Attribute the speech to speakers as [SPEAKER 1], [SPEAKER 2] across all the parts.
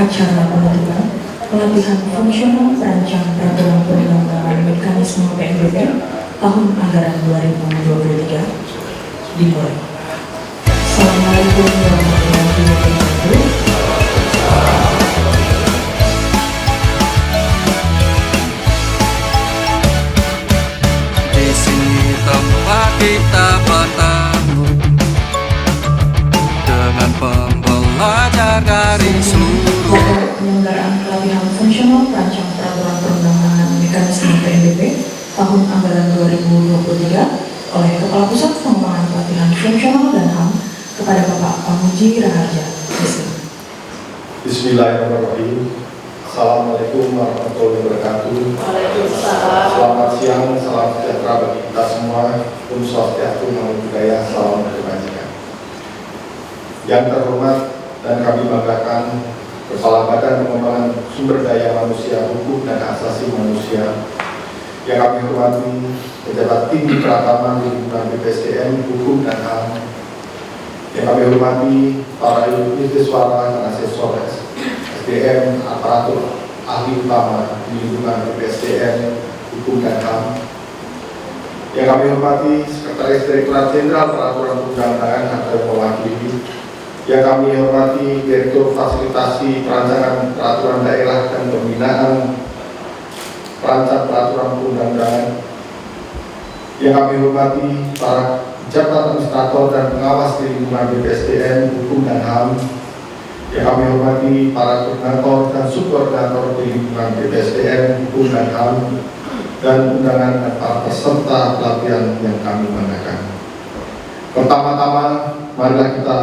[SPEAKER 1] Acara penutupan pelatihan fungsional perancang peraturan perundang-undangan mekanisme PNBP tahun anggaran 2023 dimulai. Assalamualaikum warahmatullahi wabarakatuh.
[SPEAKER 2] Di sini tempat kita bertemu dengan pembelajar dari seluruh
[SPEAKER 1] Penyelenggaraan pelatihan fungsional perancang peraturan perundang-undangan mekanisme PNBP tahun anggaran 2023 oleh Kepala Pusat Pengembangan Pelatihan Fungsional dan HAM kepada Bapak Pamuji Raharja.
[SPEAKER 3] Bismillahirrahmanirrahim. Assalamualaikum warahmatullahi wabarakatuh.
[SPEAKER 1] Waalaikumsalam.
[SPEAKER 3] Selamat siang, salam sejahtera bagi kita semua. Om Swastiastu, Namo Buddhaya, salam kebajikan. Yang terhormat dan kami banggakan Kepala Badan Pengembangan Sumber Daya Manusia, Hukum dan Asasi Manusia. Yang kami hormati pejabat tinggi Pratama Lingkungan BPSDM, Hukum dan HAM. Yang kami hormati para yudhiswara dan asesor SDM, aparatur ahli utama di lingkungan BPSDM, Hukum dan HAM. Yang kami hormati Sekretaris Direktorat Jenderal Peraturan Perundang-undangan atau mewakili. Yang kami hormati Direktur Fasilitasi Perancangan Peraturan Daerah dan Pembinaan Perancang Peraturan Perundang-undangan. Yang kami hormati para pejabat administrator dan pengawas di lingkungan BPSDM, Hukum dan HAM. Yang kami hormati para koordinator dan subkoordinator di lingkungan BPSDM, Hukum dan HAM, dan undangan dan para peserta pelatihan yang kami banggakan. Pertama-tama, marilah kita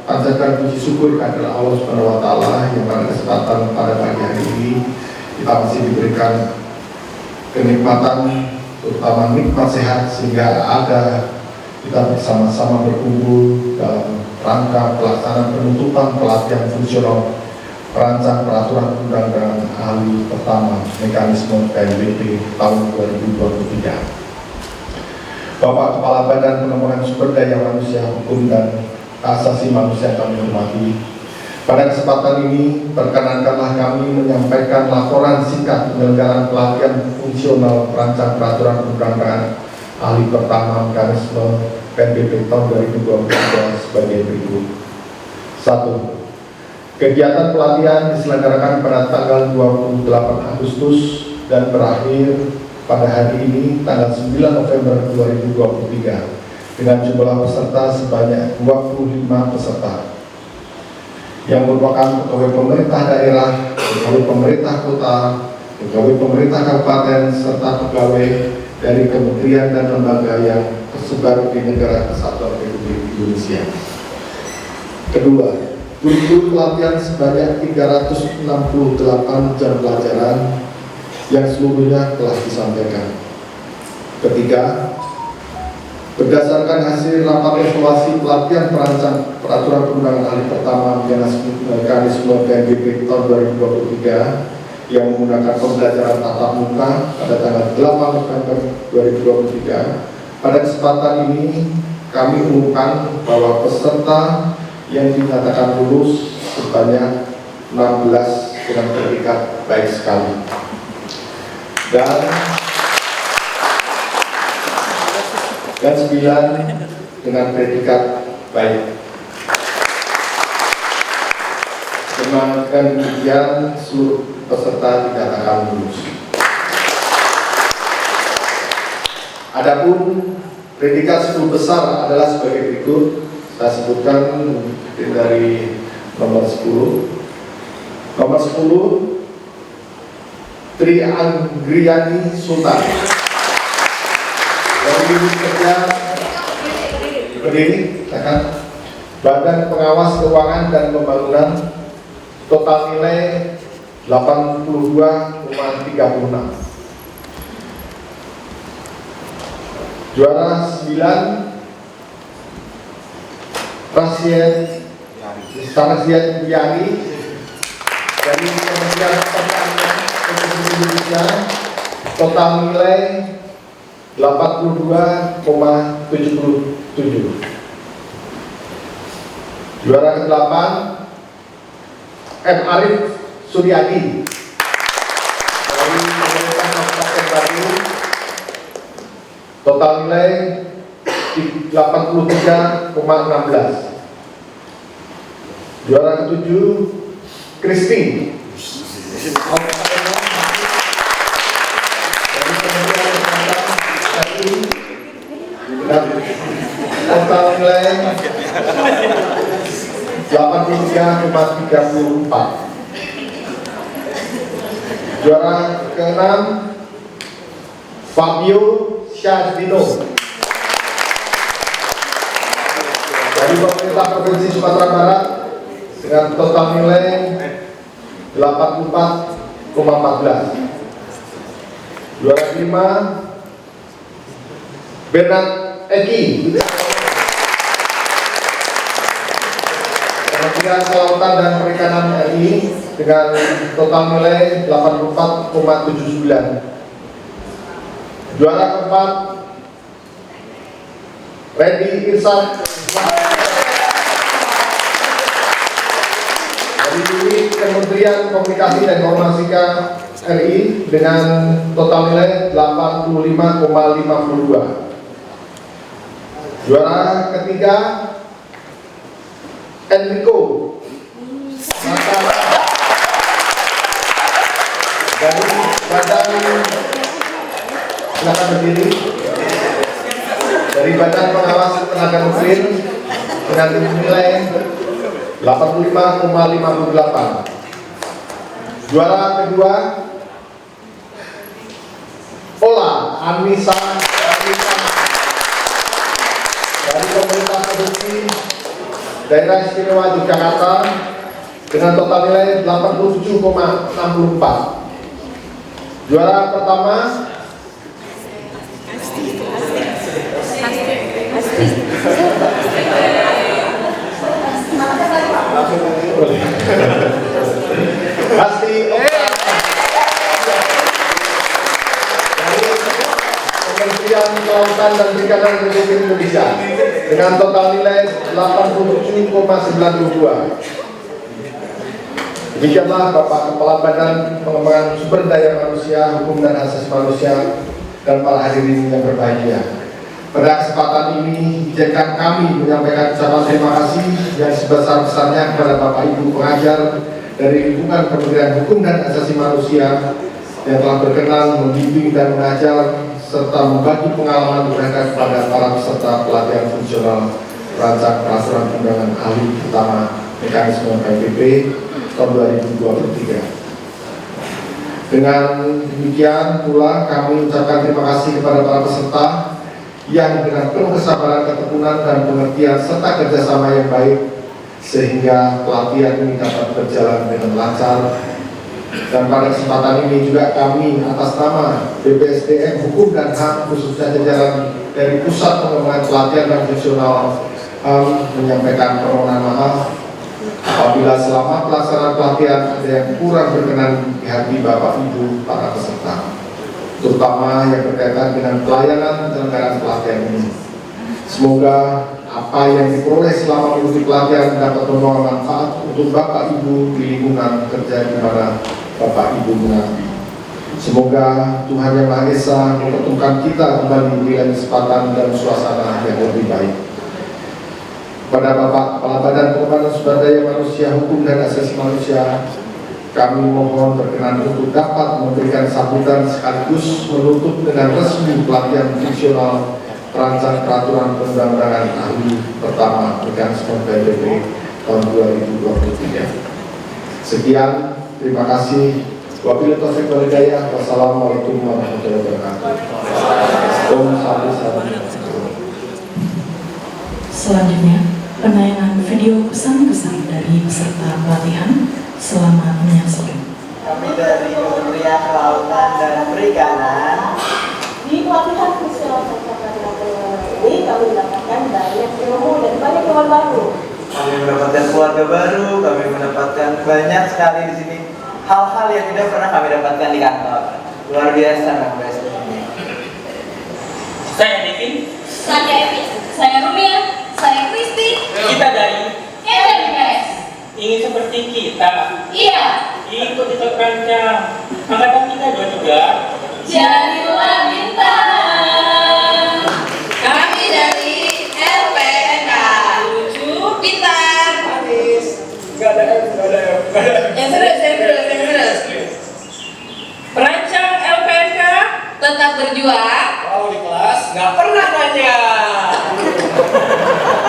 [SPEAKER 3] panjatkan puji syukur kepada Allah Subhanahu wa Ta'ala yang pada kesempatan pada pagi hari ini kita masih diberikan kenikmatan, terutama nikmat sehat, sehingga ada kita bersama-sama berkumpul dalam rangka pelaksanaan penutupan pelatihan fungsional perancang peraturan perundang-undangan ahli pertama mekanisme PNBP tahun 2023. Bapak Kepala Badan Pengembangan Sumber Daya Manusia, Hukum dan Asasi Manusia kami hormati. Pada kesempatan ini, perkenankanlah kami menyampaikan laporan singkat penyelenggaraan pelatihan fungsional perancang peraturan perundang-undangan ahli pertama mekanisme PNBP tahun 2023 sebagai berikut. 1. Kegiatan pelatihan diselenggarakan pada tanggal 28 Agustus dan berakhir pada hari ini tanggal 9 November 2023 dengan jumlah peserta sebanyak 25 peserta yang merupakan pegawai pemerintah daerah, pegawai pemerintah kota, pegawai pemerintah kabupaten, serta pegawai dari kementerian dan lembaga yang tersebar di negara kesatuan Republik Indonesia. Kedua, kurikulum pelatihan sebanyak 368 jam pelajaran yang seluruhnya telah disampaikan. Ketiga, berdasarkan hasil rapat evaluasi pelatihan perancang peraturan perundangan ahli pertama mekanisme PNBP tahun 2023 yang menggunakan pembelajaran tatap muka pada tanggal 8 November 2023. Pada kesempatan ini kami umumkan bahwa peserta yang dinyatakan lulus sebanyak 16 dengan predikat baik sekali dan 9 dengan predikat baik. Dengan demikian seluruh peserta dinyatakan lulus. Adapun predikat 10 besar adalah sebagai berikut. Saya sebutkan dari nomor 10. Nomor 10, Tri Anggriani Sultan. Dari unit kerja berdiri, Badan Pengawas Keuangan dan Pembangunan, total nilai 82,36. Juara 9, Rasiat Biani dari Kementerian Pertanian Republik Indonesia, total nilai 82,77. Juara ke-8 M. Arif Suryadi dari pemerintah Kabupaten Bandung, total nilai 83,16. Juara ke-7 Kristi dari Kementerian Kesehatan dengan total nilai 83,34. Juara ke-6 Fabio Syadino dari pemerintah Provinsi Sumatera Barat dengan total nilai 84,14. Juara ke-5 Bernard Eki Kementerian Kelautan dan Perikanan RI dengan total nilai 84,79. Juara ke-4 Randy Irsan dari Kementerian Komunikasi dan Informatika RI dengan total nilai 85,52. Juara ketiga Enrico dari Badan silakan berdiri dari Badan Pengawas Tenaga Nuklir dengan nilai 85,58. Juara kedua Ola Anissa dari Pemerintah Provinsi Daerah Istimewa Yogyakarta dengan total nilai 87,64. Juara pertama Asti Kementerian Kelautan dan Perikanan Republik Indonesia dengan total nilai 87,92. Demikianlah Bapak Kepala Badan Pengembangan Sumber Daya Manusia, Hukum dan Asasi Manusia dan para hadirin yang berbahagia. Pada kesempatan ini, izinkan kami menyampaikan ucapan terima kasih yang sebesar-besarnya kepada Bapak Ibu pengajar dari lingkungan Kementerian Hukum dan Asasi Manusia yang telah berkenan membimbing dan mengajar serta membagi pengalaman mereka kepada para peserta pelatihan fungsional perancang peraturan undangan ahli utama mekanisme PPP tahun 2023. Dengan demikian pula kami ucapkan terima kasih kepada para peserta yang dengan penuh kesabaran, ketekunan dan pengertian serta kerjasama yang baik sehingga pelatihan ini dapat berjalan dengan lancar. Dan pada kesempatan ini juga kami atas nama BPSDM Hukum dan HAM khususnya jajaran dari Pusat Pengembangan Pelatihan dan Fungsional menyampaikan permohonan maaf apabila selama pelaksanaan pelatihan ada yang kurang berkenan di hati Bapak Ibu para peserta, terutama yang berkaitan dengan pelayanan penyelenggaraan pelatihan ini. Semoga apa yang diperoleh selama mengikuti pelatihan dapat membawa manfaat untuk Bapak Ibu di lingkungan kerja di mana Bapak Ibu mengabdi. Semoga Tuhan Yang Maha Esa mempertemukan kita kembali di kesempatan dan suasana yang lebih baik. Pada Bapak Kepala Badan Pengembangan Sumber Daya Manusia, Hukum dan Asasi Manusia, kami mohon berkenan untuk dapat memberikan sambutan sekaligus menutup dengan resmi pelatihan fungsional perancang peraturan perundang-undangan ahli pertama mekanisme PPP tahun 2023. Sekian, terima kasih. Wabillahi taufiq wal hidayah. Wassalamualaikum warahmatullahi wabarakatuh. Om Santi Santi.
[SPEAKER 1] Selanjutnya, penayangan video pesan-pesan dari peserta pelatihan. Selamat menyaksikan.
[SPEAKER 4] Kami dari Kementerian Kelautan dan Perikanan.
[SPEAKER 5] Di pelatihan fungsional ini kami mendapatkan banyak ilmu dan banyak teman baru.
[SPEAKER 4] Kami mendapatkan keluarga baru, kami mendapatkan banyak sekali di sini hal-hal yang tidak pernah kami dapatkan di kantor. Luar biasa, Mbak.
[SPEAKER 6] Saya Devin.
[SPEAKER 5] Saya Evi. Saya Rumia. Saya Kristi.
[SPEAKER 6] Kita dari
[SPEAKER 5] KPPS.
[SPEAKER 6] ingin seperti kita.
[SPEAKER 5] Iya.
[SPEAKER 6] Ikut perancang angkatan kita 23.
[SPEAKER 7] Jadilah bintang. Kami dari LPNK. Lucu, pintar, manis.
[SPEAKER 6] Enggak ada.
[SPEAKER 7] Yang serius.
[SPEAKER 6] Perancang LPNK
[SPEAKER 7] Tetap berjuang.
[SPEAKER 6] kalau di kelas nggak pernah nanya.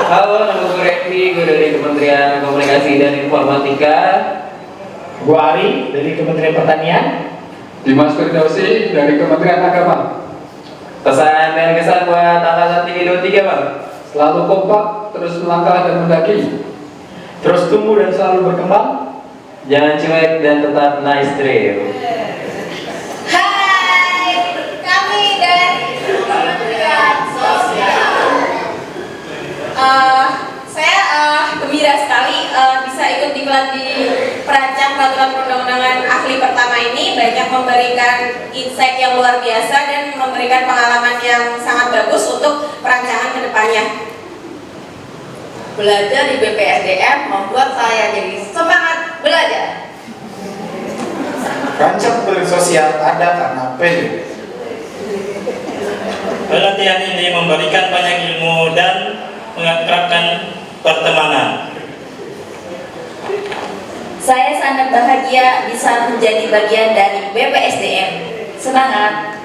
[SPEAKER 4] Halo, nama gue Rekti, gue dari Kementerian Komunikasi dan Informatika.
[SPEAKER 8] Gue Ari dari Kementerian Pertanian.
[SPEAKER 2] Dimas Firdausi dari Kementerian Agama.
[SPEAKER 4] Pesan dan kesan buat angkatan 323 Bang.
[SPEAKER 2] Selalu kompak, terus melangkah dan mendaki.
[SPEAKER 8] Terus tumbuh dan selalu berkembang.
[SPEAKER 4] Jangan cuek dan tetap nice dream.
[SPEAKER 7] Hai, kami dari Kementerian Sosial. Saya gembira sekali bisa ikut diklat di perancang peraturan perundang-undangan ahli pertama ini. Banyak memberikan insight yang luar biasa dan memberikan pengalaman yang sangat bagus untuk perancangan kedepannya. Belajar di BPSDM membuat saya jadi semangat belajar.
[SPEAKER 8] Rancang sosial ada karena PDB.
[SPEAKER 6] Pelatihan ini memberikan banyak ilmu dan mengakrabkan pertemanan.
[SPEAKER 7] Saya sangat bahagia bisa menjadi bagian dari BPSDM. Semangat.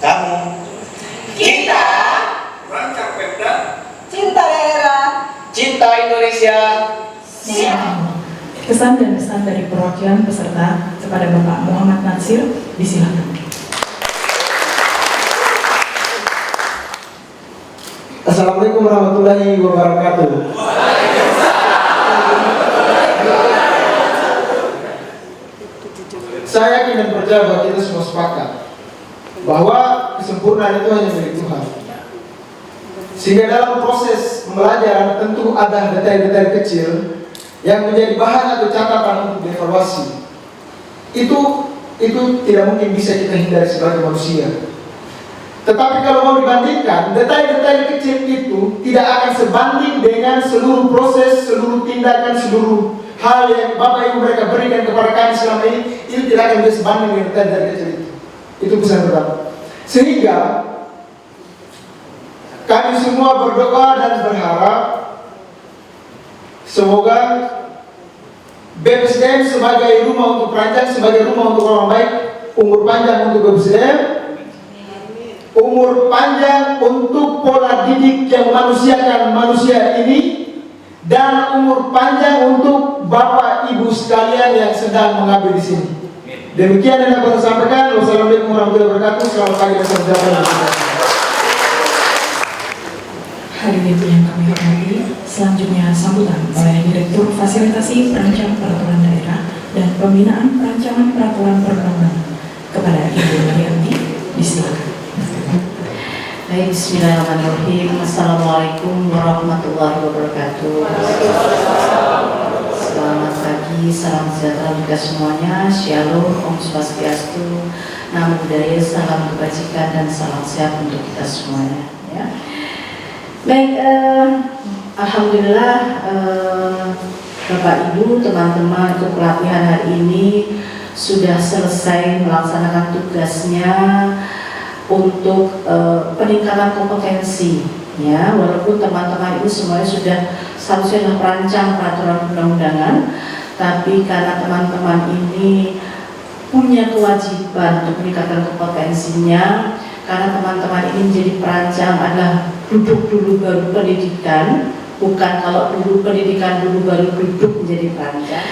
[SPEAKER 8] Kamu.
[SPEAKER 7] Kita
[SPEAKER 6] Rancang Pemda.
[SPEAKER 7] cinta daerah.
[SPEAKER 8] Cinta Indonesia.
[SPEAKER 1] Kesan dan pesan dari perwakilan peserta kepada Bapak Muhammad Natsir, disilakan.
[SPEAKER 9] Assalamualaikum warahmatullahi wabarakatuh. Saya yakin dan percaya bahwa kita semua sepakat bahwa kesempurnaan itu hanya milik Tuhan. Sehingga dalam proses pembelajaran tentu ada detail-detail kecil yang menjadi bahan atau catatan untuk dievaluasi. Itu tidak mungkin bisa kita hindari sebagai manusia. Tetapi kalau mau dibandingkan, detail-detail kecil itu tidak akan sebanding dengan seluruh proses, seluruh tindakan, seluruh hal yang Bapak Ibu mereka berikan kepada kami selama ini. Itu tidak akan bisa sebanding dengan detail kecil itu. Itu pesan pertama. Sehingga kami semua berdoa dan berharap semoga BPSDM sebagai rumah untuk perancang, sebagai rumah untuk orang baik, umur panjang untuk BPSDM, umur panjang untuk pola didik yang memanusiakan manusia ini, dan umur panjang untuk Bapak Ibu sekalian yang sedang mengabdi di sini. Demikian yang dapat saya sampaikan. Wassalamualaikum warahmatullahi wabarakatuh. Selamat pagi dan selamat datang.
[SPEAKER 1] Hadirin yang kami hormati, selanjutnya sambutan oleh Direktur Fasilitasi Perancang Peraturan Daerah dan Pembinaan Perancangan Peraturan Perundang-undangan kepada Ibu Marianti, disilakan.
[SPEAKER 10] Baik, bismillahirrahmanirrahim. Assalamualaikum warahmatullahi wabarakatuh. Selamat pagi, salam sejahtera untuk kita semuanya. Shalom, Om Swastiastu, Namo Buddhaya, salam kebajikan dan salam sehat untuk kita semuanya. Ya. Baik, alhamdulillah Bapak Ibu, teman-teman, untuk pelatihan hari ini sudah selesai melaksanakan tugasnya untuk peningkatan kompetensi, ya. Walaupun teman-teman itu semuanya sudah seharusnya adalah perancang peraturan perundang-undangan, tapi karena teman-teman ini punya kewajiban untuk meningkatkan kompetensinya, karena teman-teman ini menjadi perancang adalah duduk dulu baru pendidikan, bukan kalau dulu pendidikan dulu baru duduk menjadi perancang.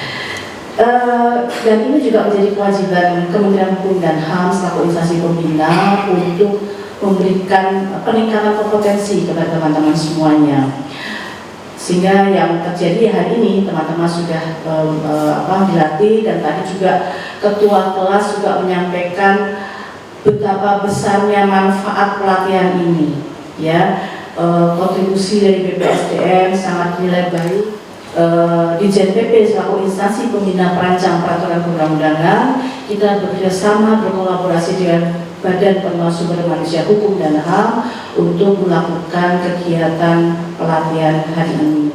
[SPEAKER 10] Dan ini juga menjadi kewajiban Kementerian Hukum dan HAM selaku instansi pembina untuk memberikan peningkatan kompetensi kepada teman-teman semuanya. Sehingga yang terjadi hari ini teman-teman sudah dilatih, dan tadi juga ketua kelas juga menyampaikan betapa besarnya manfaat pelatihan ini, ya. Kontribusi dari BPSDM sangat nilai baik. Di JNPP selaku instansi pembina perancang peraturan perundang-undangan, kita bekerjasama berkolaborasi dengan Badan Pengelola Sumber Manusia Hukum dan HAM untuk melakukan kegiatan pelatihan hari ini.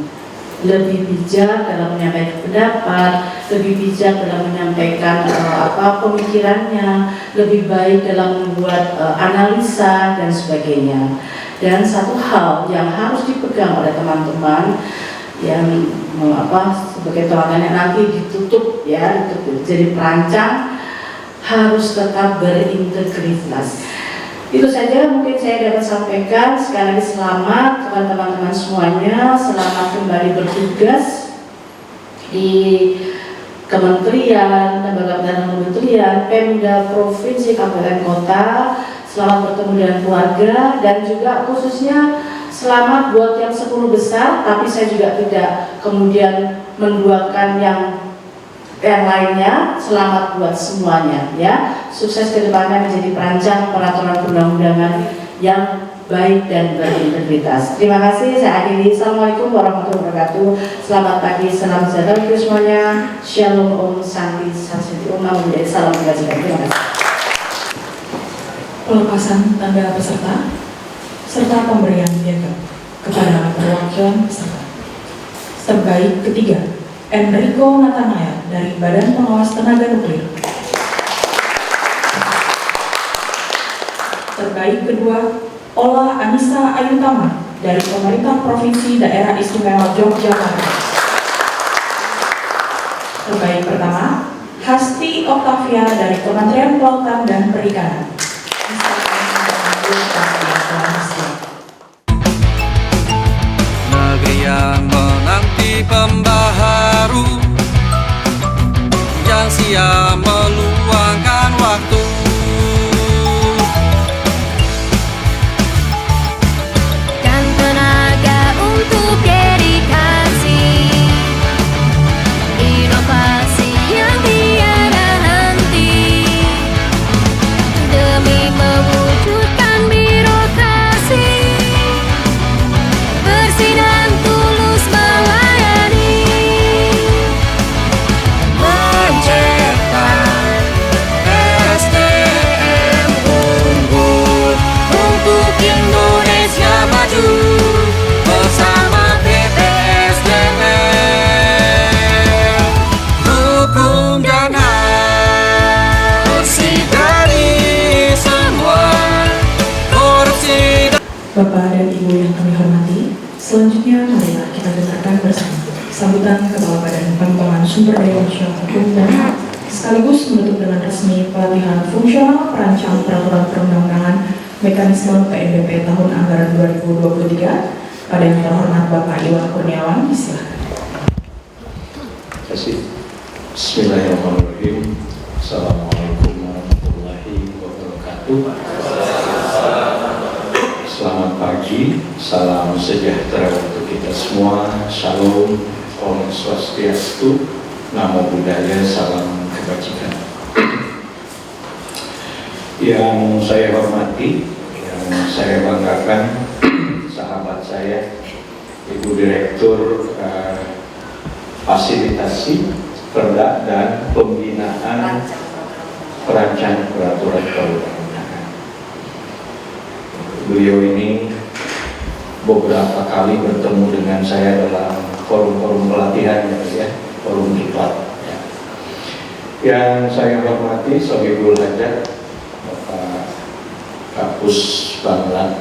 [SPEAKER 10] lebih bijak dalam menyampaikan pendapat, lebih bijak dalam menyampaikan pemikirannya, lebih baik dalam membuat analisa dan sebagainya. Dan satu hal yang harus dipegang oleh teman-teman yang sebagai teladannya nanti ditutup ya, jadi perancang harus tetap berintegritas. Itu saja mungkin saya dapat sampaikan. Sekali lagi selamat kepada teman-teman semuanya, selamat kembali bertugas di kementerian, lembaga dan kementerian, Pemda, provinsi, kabupaten, kota. Selamat bertemu dengan keluarga dan juga khususnya selamat buat yang 10 besar, tapi saya juga tidak kemudian menduakan yang lainnya. Selamat buat semuanya ya. Sukses ke depannya menjadi perancang peraturan perundang-undangan yang baik dan berintegritas. Terima kasih, saya akhiri. Assalamualaikum warahmatullahi wabarakatuh. Selamat pagi, salam sejahtera bagi semuanya. Shalom, Om Santi, Santi Om, menjadi salam kebajikan. Terima kasih.
[SPEAKER 1] Pelepasan tanda peserta serta pemberian piagam kepada perwakilan peserta. Terbaik ketiga, Enrico Nathanael dari Badan Pengawas Tenaga Nuklir. Terbaik kedua, Ola Anissa Ayutama dari Pemerintah Provinsi Daerah Istimewa Yogyakarta. Terbaik pertama, Hasti Octavia dari Kementerian Kelautan dan Perikanan.
[SPEAKER 11] Negeri yang menanti pembaharu, yang siap meluangkan waktu,
[SPEAKER 12] dan tenaga untuk dedikasi, inovasi yang tiada henti, demi mewujudkan birokrasi bersih dan tulus melayani, mencetak SDM unggul untuk Indonesia maju bersama BPSDM. Hukum dan HAM bersih dari semua korupsi.
[SPEAKER 1] Bapak dan Ibu yang kami hormati, selanjutnya marilah kita dengarkan bersama sambutan Kepala Badan Pengembangan Sumber Daya Manusia Hukum dan HAM, sekaligus menutup dengan resmi pelatihan fungsional perancang peraturan perundang-undangan mekanisme PNBP tahun anggaran 2023 pada yang terhormat Bapak Iwan Kurniawan. Silakan.
[SPEAKER 13] Terima kasih. Bismillahirrahmanirrahim. Assalamualaikum warahmatullahi wabarakatuh. Selamat pagi, salam sejahtera untuk kita semua. Shalom, Om Swastiastu, Namo Buddhaya, salam kebajikan. Yang saya hormati, yang saya banggakan, sahabat saya, Ibu Direktur Fasilitasi, Perda dan Pembinaan Perancang Peraturan Perundang-undangan. Beliau ini beberapa kali bertemu dengan saya dalam forum-forum pelatihan ya, forum diklat ya. Yang saya hormati Sohibul Hajat Bapak Kapus Banglat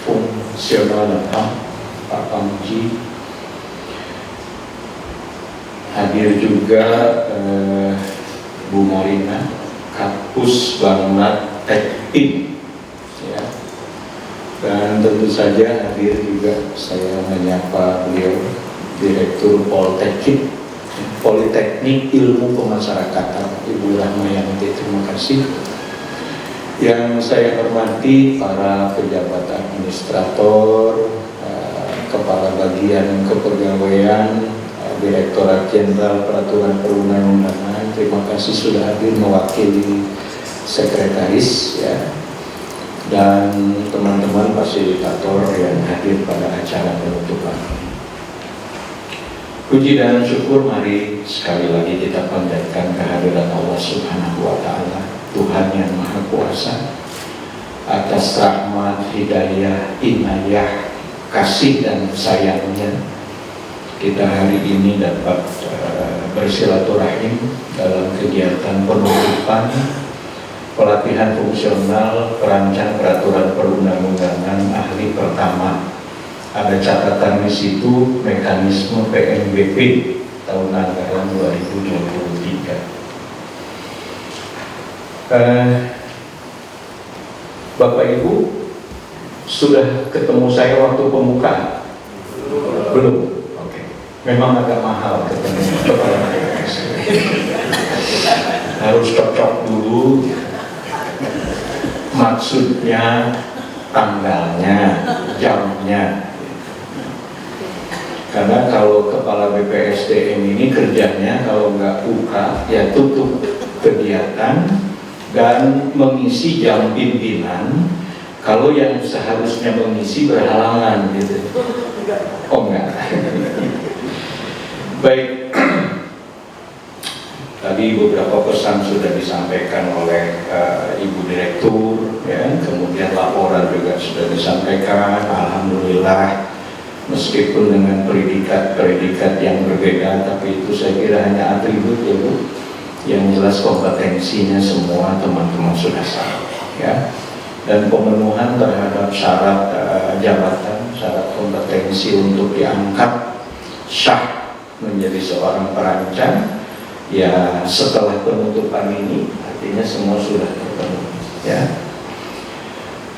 [SPEAKER 13] Fungsional dan HAM Pak Pamji, hadir juga Bu Marina Kapus Banglat Tektim ya. Dan tentu saja hadir juga saya menyapa beliau Direktur Politeknik Ilmu Pemasyarakatan Ibu Rahmayanti. Terima kasih. Yang saya hormati para pejabat administrator, Kepala Bagian Kepegawaian, Direktorat Jenderal Peraturan Perundang-undangan. Terima kasih sudah hadir mewakili sekretaris ya. Dan teman-teman fasilitator yang hadir pada acara penutupan. Puji dan syukur mari sekali lagi kita panjatkan kehadiran Allah Subhanahu wa Ta'ala, Tuhan yang Maha Kuasa, atas rahmat, hidayah, inayah, kasih dan sayangnya kita hari ini dapat bersilaturahim dalam kegiatan penutupan pelatihan fungsional perancang peraturan perundang-undangan ahli pertama. Ada catatan di situ mekanisme PNBP tahun anggaran 2023. Bapak Ibu sudah ketemu saya waktu pembukaan? Belum? Oke. Memang agak mahal ketemu kepala BPS. Harus cocok dulu, maksudnya, tanggalnya, jamnya. Karena kalau kepala BPSDM ini kerjanya kalau nggak buka ya tutup kegiatan dan mengisi jam pimpinan. Kalau yang seharusnya mengisi berhalangan gitu. Oh enggak. Baik. Tadi beberapa pesan sudah disampaikan oleh Ibu Direktur, ya. Kemudian laporan juga sudah disampaikan. Alhamdulillah, meskipun dengan predikat yang berbeda, tapi itu saya kira hanya atribut ya Bu. Yang jelas kompetensinya semua teman-teman sudah sama, ya. Dan pemenuhan terhadap syarat jabatan, syarat kompetensi untuk diangkat sah menjadi seorang perancang. Ya setelah penutupan ini artinya semua sudah terpenuhi, ya.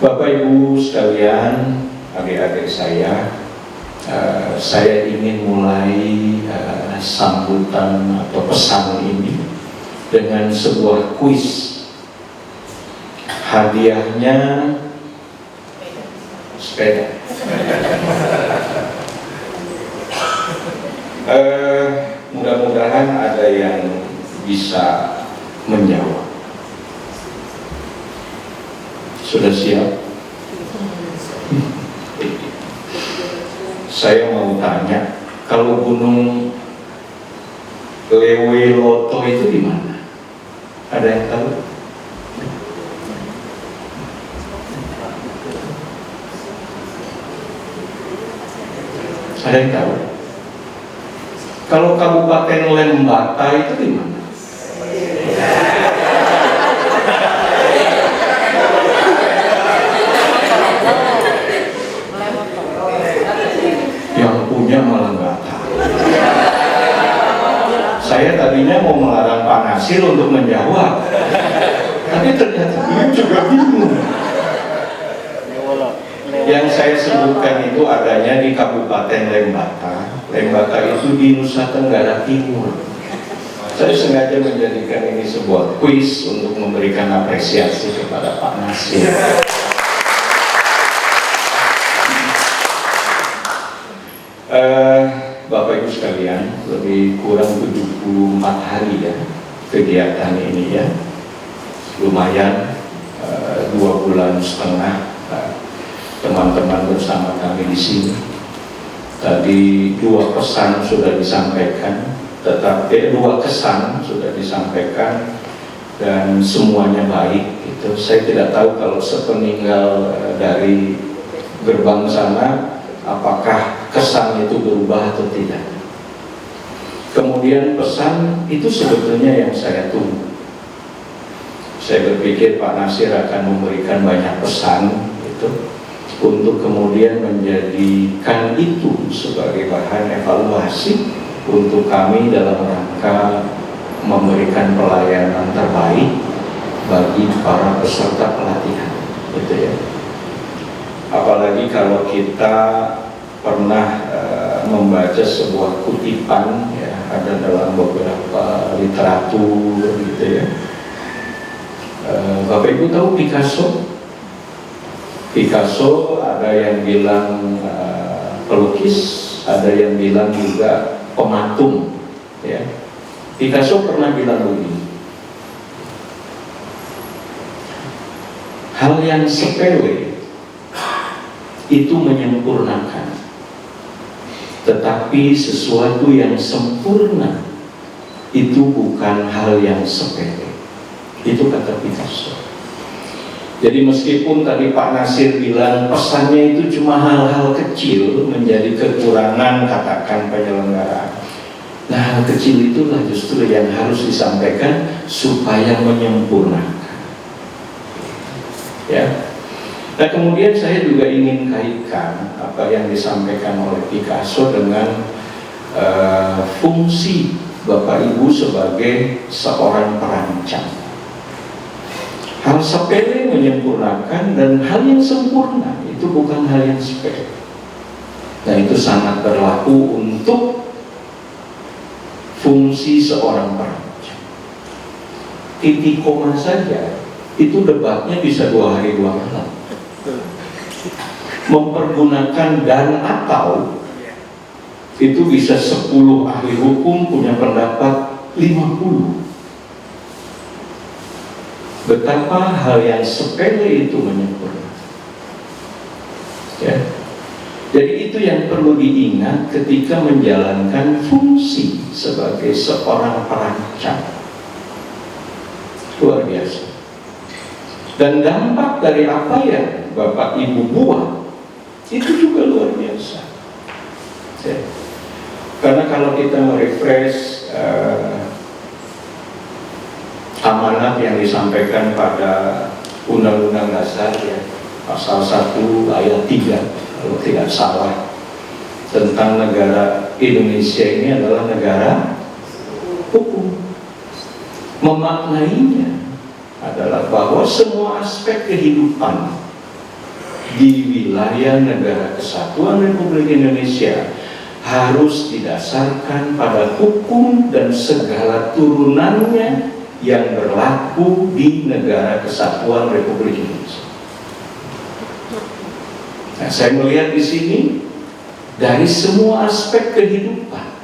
[SPEAKER 13] Bapak Ibu sekalian, adik-adik saya ingin mulai sambutan atau pesan ini dengan sebuah kuis. Hadiahnya sepeda. Mudah-mudahan ada yang bisa menjawab. Sudah siap? Saya mau tanya, kalau Gunung Leweloto itu di mana? Ada yang tahu? Ada yang tahu? Kalau Kabupaten Lembata itu di mana? Yang punya malah nggak tahu. Saya tadinya mau melarang Pak Nasir untuk menjawab, tapi ternyata dia juga bingung. Yang saya sebutkan itu adanya di Kabupaten Lembata. Lembata itu di Nusa Tenggara Timur. Saya sengaja menjadikan ini sebuah kuis untuk memberikan apresiasi kepada Pak Nasir. Bapak Ibu sekalian, lebih kurang 74 hari ya kegiatan ini ya. Lumayan 2,5 bulan teman-teman bersama kami di sini. Tadi 2 pesan sudah disampaikan, tetapi 2 kesan sudah disampaikan dan semuanya baik. Itu saya tidak tahu kalau sepeninggal dari gerbang sana apakah kesan itu berubah atau tidak. Kemudian pesan itu sebetulnya yang saya tunggu. Saya berpikir Pak Nasir akan memberikan banyak pesan itu, untuk kemudian menjadikan itu sebagai bahan evaluasi untuk kami dalam rangka memberikan pelayanan terbaik bagi para peserta pelatihan, gitu ya. Apalagi kalau kita pernah membaca sebuah kutipan ya, ada dalam beberapa literatur, gitu ya. Bapak Ibu tahu Picasso? Picasso ada yang bilang pelukis, ada yang bilang juga pematung, ya. Picasso pernah bilang begini, hal yang sepele itu menyempurnakan, tetapi sesuatu yang sempurna itu bukan hal yang sepele. Itu kata Picasso. Jadi meskipun tadi Pak Nasir bilang pesannya itu cuma hal-hal kecil menjadi kekurangan katakan penyelenggaraan. Nah, hal kecil itulah justru yang harus disampaikan supaya menyempurnakan. Ya. Nah, kemudian saya juga ingin kaitkan apa yang disampaikan oleh Picasso dengan fungsi Bapak Ibu sebagai seorang perancang. Hal sepele menyempurnakan dan hal yang sempurna itu bukan hal yang sepele. Nah, itu sangat berlaku untuk fungsi seorang perancang. Titik koma saja itu debatnya bisa 2 hari 2 malam. Mempergunakan dan atau itu bisa 10 ahli hukum punya pendapat 50. Betapa hal yang sepele itu menyempurnakan. Ya. Jadi itu yang perlu diingat ketika menjalankan fungsi sebagai seorang perancang. Luar biasa. Dan dampak dari apa yang Bapak Ibu buat itu juga luar biasa. Ya. Karena kalau kita merefresh amanat yang disampaikan pada Undang-Undang Dasar ya, pasal 1 ayat 3 kalau tidak salah, tentang negara Indonesia ini adalah negara hukum. Memaknainya adalah bahwa semua aspek kehidupan di wilayah Negara Kesatuan Republik Indonesia harus didasarkan pada hukum dan segala turunannya yang berlaku di Negara Kesatuan Republik Indonesia. Nah, saya melihat di sini dari semua aspek kehidupan,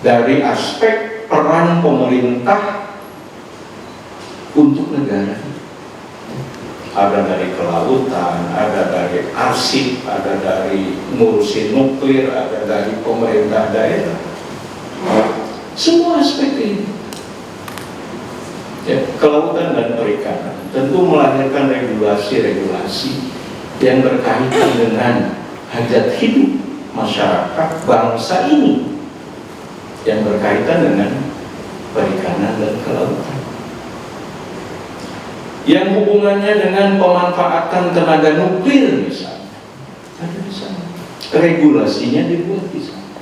[SPEAKER 13] dari aspek peran pemerintah untuk negara, ada dari kelautan, ada dari arsip, ada dari ngurusin nuklir, ada dari pemerintah daerah, semua aspek kehidupan. Ya, kelautan dan perikanan tentu melahirkan regulasi-regulasi yang berkaitan dengan hajat hidup masyarakat bangsa ini yang berkaitan dengan perikanan dan kelautan, yang hubungannya dengan pemanfaatan tenaga nuklir misalnya, ada di sana. Regulasinya dibuat di sana.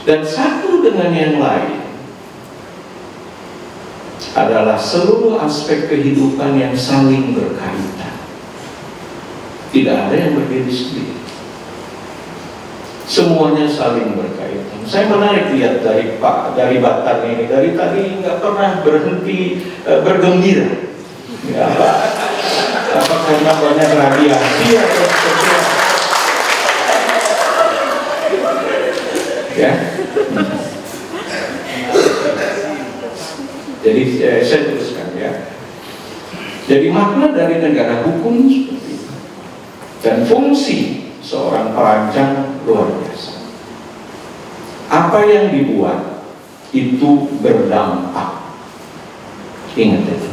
[SPEAKER 13] Dan satu dengan yang lain adalah seluruh aspek kehidupan yang saling berkaitan. Tidak ada yang berdiri sendiri. Semuanya saling berkaitan. Saya menarik lihat dari Batar ini, dari tadi nggak pernah berhenti bergembira. Ya, apa karena banyak radiasi atau seperti ya. Jadi saya teruskan ya. Jadi makna dari negara hukum seperti itu. Dan fungsi seorang perancang luar biasa. Apa yang dibuat itu berdampak. Ingat itu.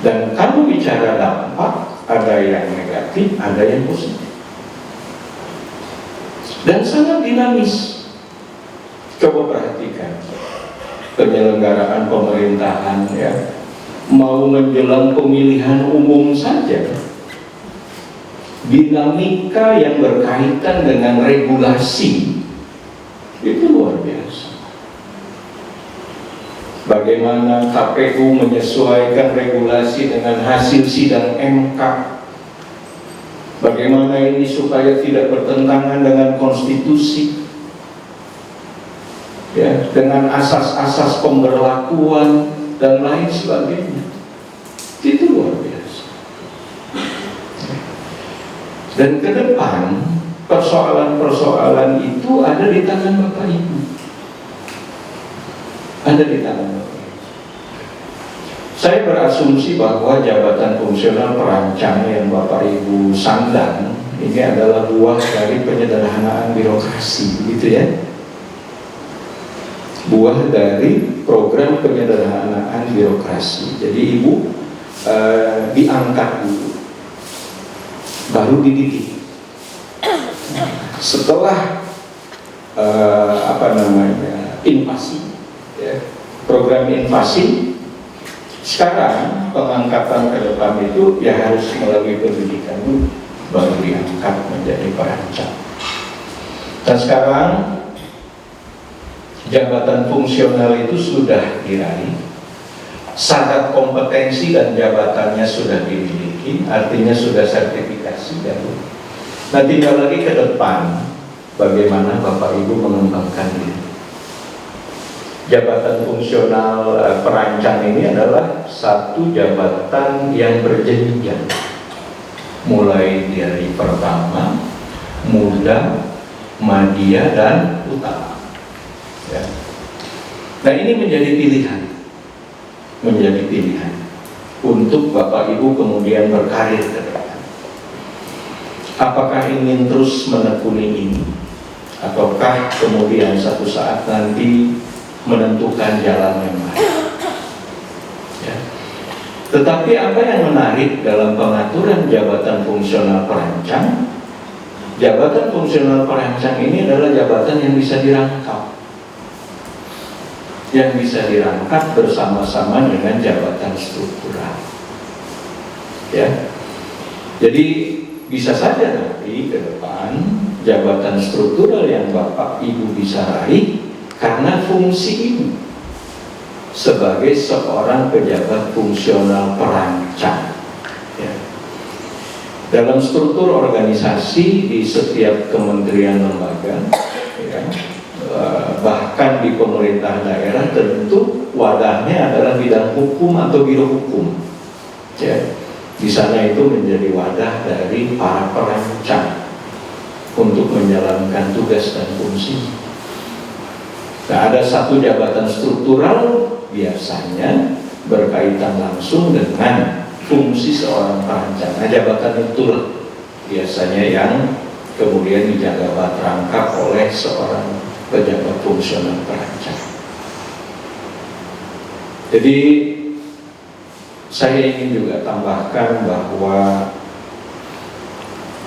[SPEAKER 13] Dan kalau bicara dampak, ada yang negatif, ada yang positif. Dan sangat dinamis. Coba perhatikan penyelenggaraan pemerintahan ya, mau menjelang pemilihan umum saja, dinamika yang berkaitan dengan regulasi itu luar biasa. Bagaimana KPU menyesuaikan regulasi dengan hasil sidang MK, bagaimana ini supaya tidak bertentangan dengan konstitusi ya, dengan asas-asas pemberlakuan dan lain sebagainya. Itu luar biasa. Dan ke depan persoalan-persoalan itu ada di tangan Bapak Ibu. Ada di tangan Bapak Ibu. Saya berasumsi bahwa jabatan fungsional perancang yang Bapak Ibu sandang ini adalah buah dari penyederhanaan birokrasi, gitu ya. Buah dari program penyederhanaan birokrasi. Jadi Ibu diangkat dulu, baru dididik. Setelah invasi, ya, program invasi, sekarang pengangkatan ke depan itu ya harus melalui pendidikan dulu, baru diangkat menjadi perancang. Dan sekarang jabatan fungsional itu sudah diraih, syarat kompetensi dan jabatannya sudah dimiliki, artinya sudah sertifikasi baru. Nah, tinggal lagi ke depan bagaimana Bapak Ibu mengembangkan diri. Jabatan fungsional perancang ini adalah satu jabatan yang berjenjang, mulai dari pertama, muda, madya, dan utama. Ya. Nah, ini menjadi pilihan untuk Bapak Ibu kemudian berkarir ke depan. Apakah ingin terus menekuni ini, ataukah kemudian satu saat nanti menentukan jalan yang lain? Ya. Tetapi apa yang menarik dalam pengaturan jabatan fungsional perancang? Jabatan fungsional perancang ini adalah jabatan yang bisa dirangkap, bersama-sama dengan jabatan struktural. Ya, jadi bisa saja nanti ke depan jabatan struktural yang Bapak Ibu bisa raih karena fungsi ini sebagai seorang pejabat fungsional perancang. Ya. Dalam struktur organisasi di setiap kementerian lembaga, ya, bahkan di pemerintah daerah, tentu wadahnya adalah bidang hukum atau biro hukum. Ya, di sana itu menjadi wadah dari para perancang untuk menjalankan tugas dan fungsi. Nah, ada satu jabatan struktural biasanya berkaitan langsung dengan fungsi seorang perancang. Nah, jabatan itulah biasanya yang kemudian dijaga rangkap oleh seorang pejabat fungsional perancang. Jadi saya ingin juga tambahkan bahwa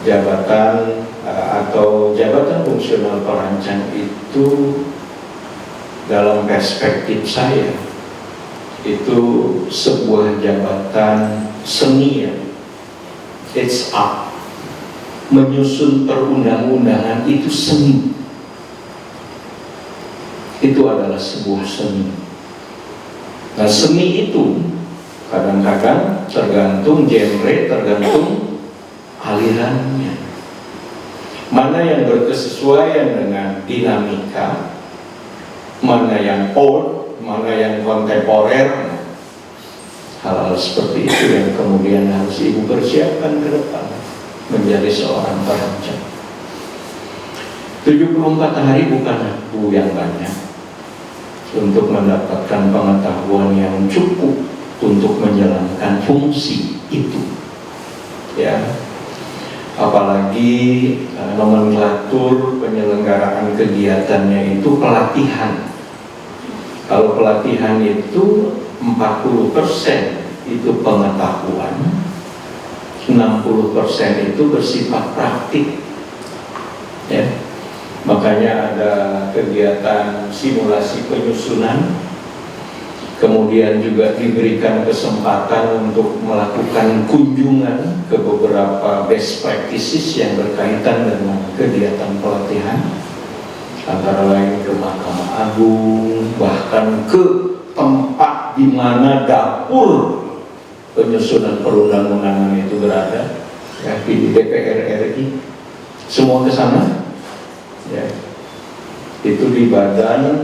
[SPEAKER 13] jabatan atau jabatan fungsional perancang itu dalam perspektif saya itu sebuah jabatan seni. It's art. Menyusun perundang-undangan itu seni. Itu adalah sebuah seni. Nah, seni itu kadang-kadang tergantung genre, tergantung alirannya. Mana yang berkesesuaian dengan dinamika, mana yang old, mana yang kontemporer. Hal-hal seperti itu yang kemudian harus Ibu persiapkan ke depan menjadi seorang perancang. 74 hari bukan waktu yang banyak untuk mendapatkan pengetahuan yang cukup untuk menjalankan fungsi itu. Ya, apalagi nomenklatur penyelenggaraan kegiatannya itu pelatihan. Kalau pelatihan itu 40% itu pengetahuan, 60% itu bersifat praktik. Ya, makanya ada kegiatan simulasi penyusunan, kemudian juga diberikan kesempatan untuk melakukan kunjungan ke beberapa best practices yang berkaitan dengan kegiatan pelatihan, antara lain ke Mahkamah Agung, bahkan ke tempat di mana dapur penyusunan perundang-undangan itu berada, ya, di DPR RI, semua ke sana. Ya, itu di badan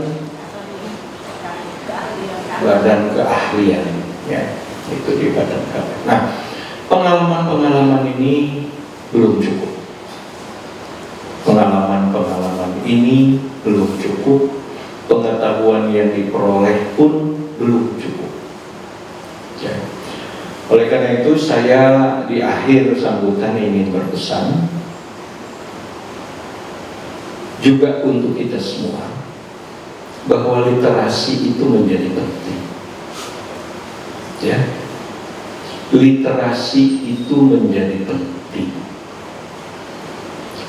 [SPEAKER 13] keahlian, ya, itu di badan keahlian. Nah, pengalaman-pengalaman ini belum cukup. Pengalaman-pengalaman ini belum cukup. Pengetahuan yang diperoleh pun belum cukup. Ya. Oleh karena itu saya di akhir sambutan ingin berpesan juga untuk kita semua bahwa literasi itu menjadi penting. Ya. literasi itu menjadi penting.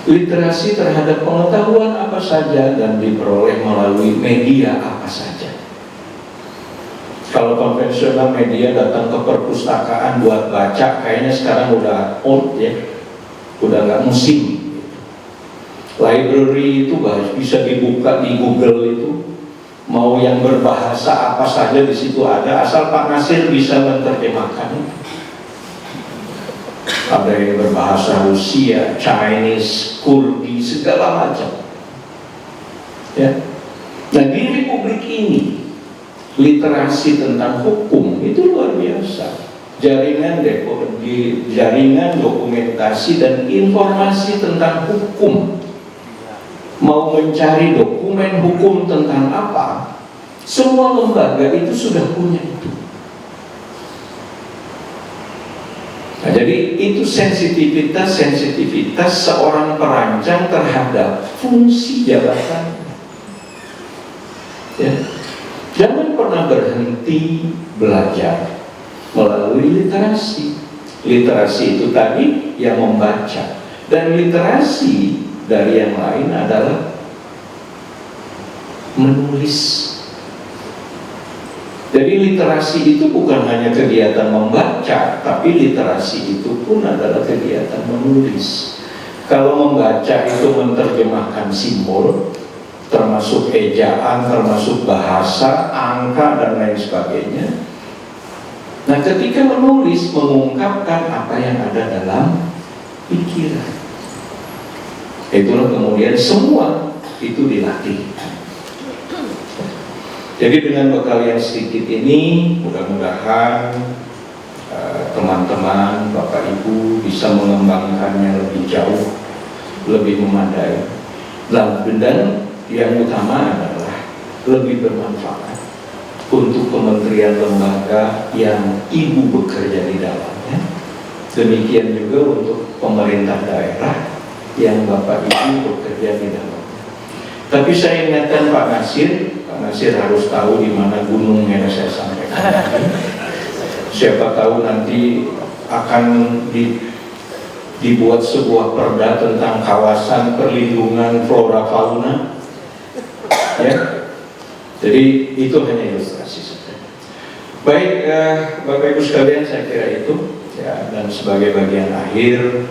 [SPEAKER 13] Literasi terhadap pengetahuan apa saja dan diperoleh melalui media apa saja. Kalau konvensional media datang ke perpustakaan buat baca, kayaknya sekarang udah old ya, udah nggak musim. Library itu bisa dibuka di Google itu, mau yang berbahasa apa saja di situ ada, asal Pak Nasir bisa menerjemahkan. Ada yang berbahasa Rusia, Chinese, Kurdi, segala macam. Ya. Nah di Republik ini literasi tentang hukum itu luar biasa. Jaringan dokumentasi dan informasi tentang hukum. Mau mencari dokumen hukum tentang apa, semua lembaga itu sudah punya itu. Nah, jadi itu sensitivitas seorang perancang terhadap fungsi jabatan. Ya. Jangan pernah berhenti belajar melalui literasi. Literasi itu tadi yang membaca, dan literasi dari yang lain adalah menulis. Jadi literasi itu bukan hanya kegiatan membaca, tapi literasi itu pun adalah kegiatan menulis. Kalau membaca itu menerjemahkan simbol, termasuk ejaan, termasuk bahasa, angka, dan lain sebagainya. Nah, ketika menulis, mengungkapkan apa yang ada dalam pikiran. Itulah kemudian semua itu dilatih. Jadi dengan bekal yang sedikit ini, mudah-mudahan teman-teman, Bapak Ibu bisa mengembangkannya lebih jauh, lebih memadai. Dan yang utama adalah lebih bermanfaat untuk kementerian lembaga yang Ibu bekerja di dalamnya. Demikian juga untuk pemerintah daerah yang Bapak Ibu bekerja di dalamnya. Tapi saya ingatkan Pak Nasir harus tahu di mana gunungnya saya sampaikan. Siapa tahu nanti akan dibuat sebuah perda tentang kawasan perlindungan flora fauna. Ya, jadi itu hanya ilustrasi saja. Baik, Bapak Ibu sekalian, saya kira itu. Ya, dan sebagai bagian akhir,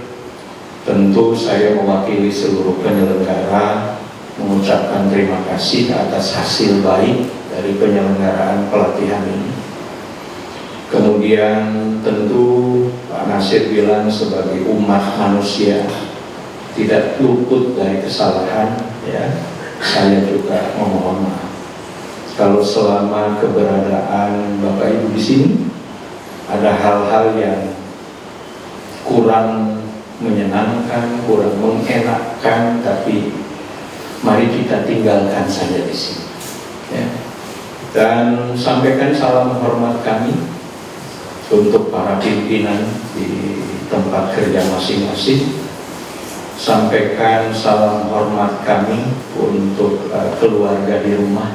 [SPEAKER 13] tentu saya mewakili seluruh penyelenggara mengucapkan terima kasih atas hasil baik dari penyelenggaraan pelatihan ini. Kemudian tentu Pak Nasir bilang sebagai umat manusia tidak luput dari kesalahan, ya. Saya juga memohon maaf kalau selama keberadaan Bapak Ibu di sini ada hal-hal yang kurang menyenangkan, kurang mengenakkan, tapi mari kita tinggalkan saja di sini. Ya. Dan sampaikan salam hormat kami untuk para pimpinan di tempat kerja masing-masing. Sampaikan salam hormat kami untuk keluarga di rumah.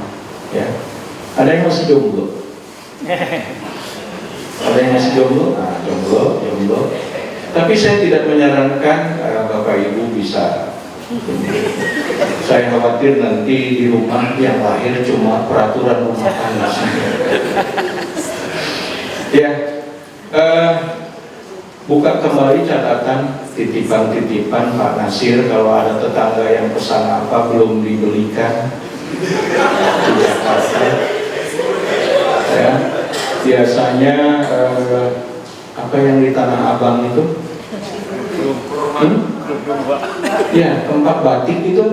[SPEAKER 13] Ya. Ada yang masih jomblo? Ada yang masih jomblo? Nah, jomblo. Tapi saya tidak menyarankan Bapak Ibu bisa. Saya khawatir nanti di rumah yang lahir cuma peraturan rumah tangga saja. Ya, buka kembali catatan titipan-titipan Pak Nasir. Kalau ada tetangga yang pesan apa belum dibelikan di Jakarta, ya, biasanya apa yang di Tanah Abang itu? Ya, tempat batik itu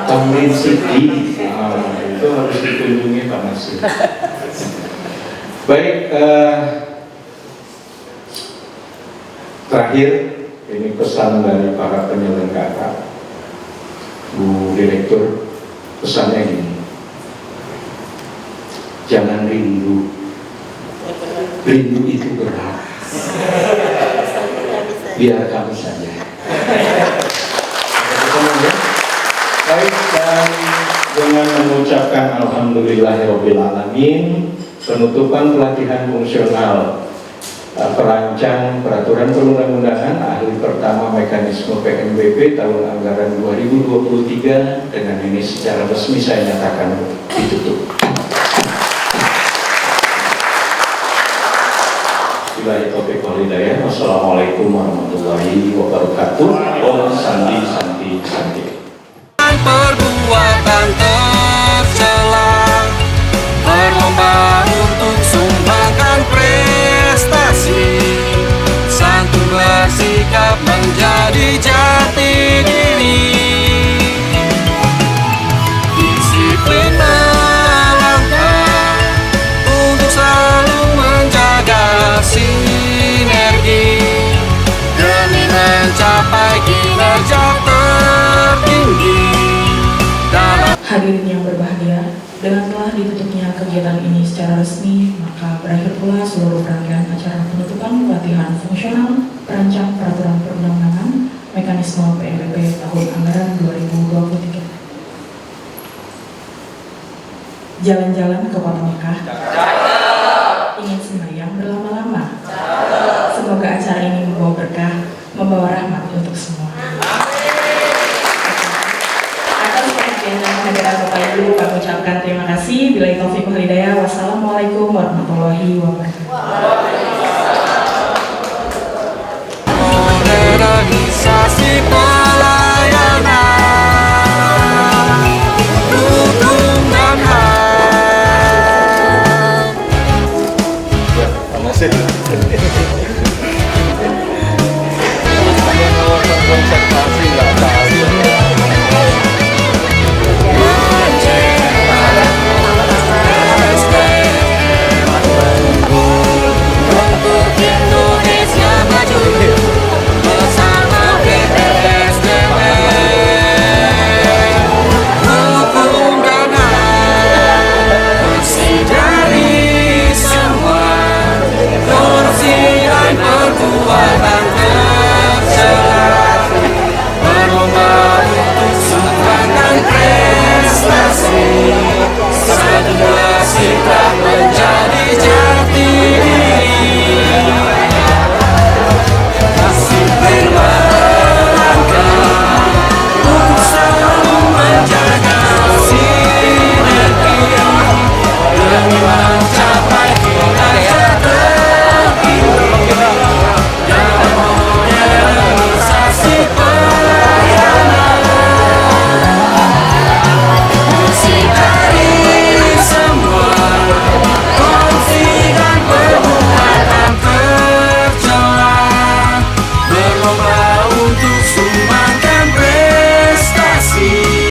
[SPEAKER 13] Tamrin City. Itu harus dikunjungi Pak Nasir. Baik, terakhir ini pesan dari para penyelenggara, Bu Direktur. Pesannya gini, jangan rindu itu berat, biar kamu saja. Baik, dan dengan mengucapkan alhamdulillahirobbilalamin, penutupan pelatihan fungsional perancang peraturan perundang-undangan ahli pertama mekanisme PNBP tahun anggaran 2023. Dengan ini secara resmi saya nyatakan ditutup. Wassalamualaikum warahmatullahi wabarakatuh. Om Santi Santi Santi.
[SPEAKER 11] Perbuatan tercela, berlomba untuk sumbangkan prestasi, santun bersikap menjadi jati diri, disiplin melangkah untuk selalu menjaga sinergi demi mencapai kinerja tertinggi.
[SPEAKER 1] Hadirin yang berbahagia, dengan telah ditutupnya kegiatan ini secara resmi, maka berakhir pula seluruh rangkaian acara penutupan pelatihan fungsional perancang peraturan perundang-undangan mekanisme PNBP tahun anggaran 2023. Jalan-jalan ke Kota Mekah, ingin sembahyang berlama-lama. Semoga acara ini membawa berkah, membawa rahmat untuk semua. Dan kehadiran Bapak Ibu kami ucapkan terima kasih. Bila taufik wal hidayah. Wassalamualaikum warahmatullahi wabarakatuh.